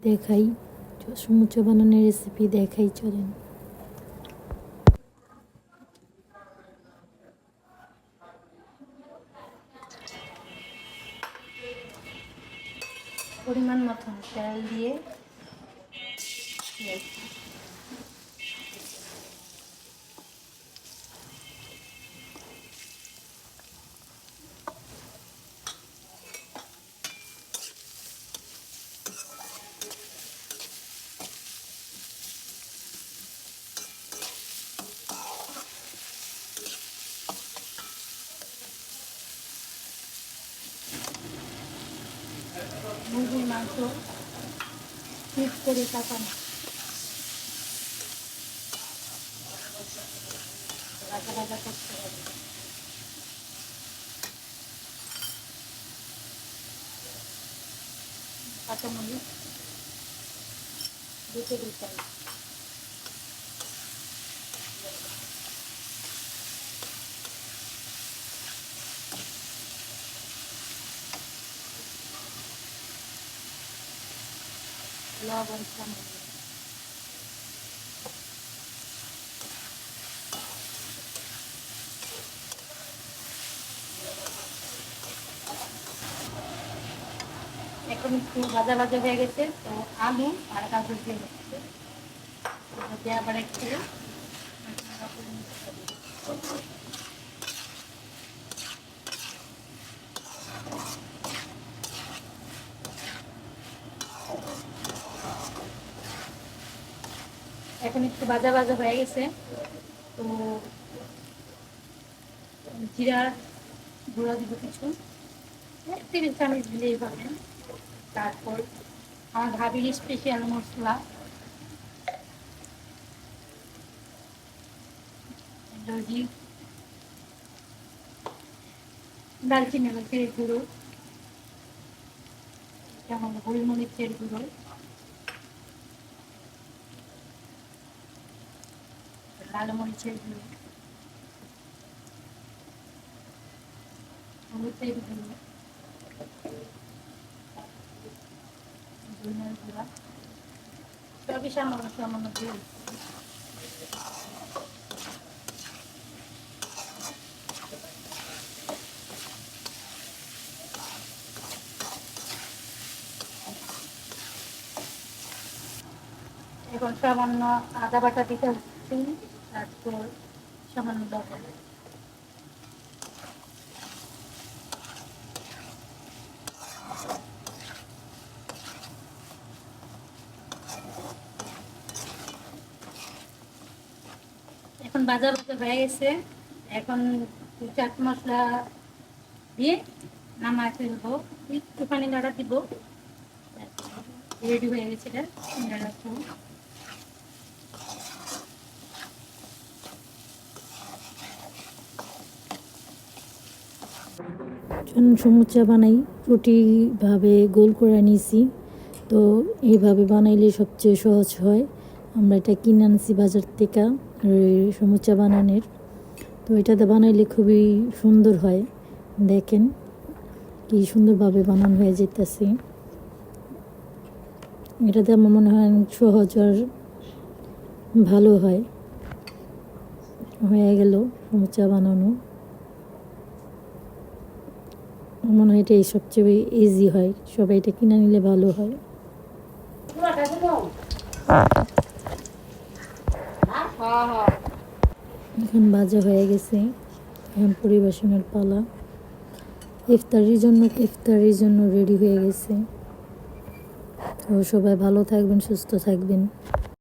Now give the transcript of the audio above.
দেখাই, সমুচা বানানোর রেসিপি দেখাই, চলেন। পরিমাণ মতো তেল দিয়ে মুরগির মাংস পিস করে কাটানো ভাজা ভাজা করতে হবে। কাঁচামরিচ 2 টেবিল চামচ, লবণ সামান্য, এখন একটু ভাজা ভাজা হয়ে গেছে, তো আলু আর গাজর দিয়ে দিচ্ছে, আবার একটু এখন একটু ভাজা ভাজা হয়ে গেছে, তো জিরার গুঁড়া দিব কিছু, 1 টেবিল চামচ দিলেই হবে। তারপর আমার ভাবির স্পেশাল মশলা দারচিনি এলাচের গুঁড়ো, যেমন গোলমরিচের গুঁড়ো, লাল মরিচের গুঁড়ো, হলুদের গুঁড়ো, ধনিয়ার গুঁড়া, সবই সামান্য সামান্য দিয়ে এখন সামান্য আদা বাটা দিতে হচ্ছে, তারপর সামান্য লবণ। এখন ভাজা ভাজা হয়ে গেছে, এখন চাট মশলা দিয়ে নামায় ফেলবো, একটুখানি নাড়া দিব, রেডি হয়ে গেছে এটা। সমুচা বানাই, রুটিভাবে গোল করে নিয়েছি, তো এইভাবে বানাইলে সবচেয়ে সহজ হয়। আমরা এটা কিনে আনছি বাজার থেকে সমুচা বানানোর, তো এটাতে বানাইলে খুবই সুন্দর হয়। দেখেন কি সুন্দরভাবে বানানো হয়ে যেতেছে। এটাতে আমার মনে হয় সহজ আর ভালো হয়। হয়ে গেল সমুচা বানানো, মনে হয় এটাই সবচেয়ে ইজি হয়, সবাই এটা কিনে নিলে ভালো হয়। এখন ভাজা হয়ে গেছে, এখন পরিবেশনের পালা। ইফতারির জন্য রেডি হয়ে গেছে। তো সবাই ভালো থাকবেন, সুস্থ থাকবেন।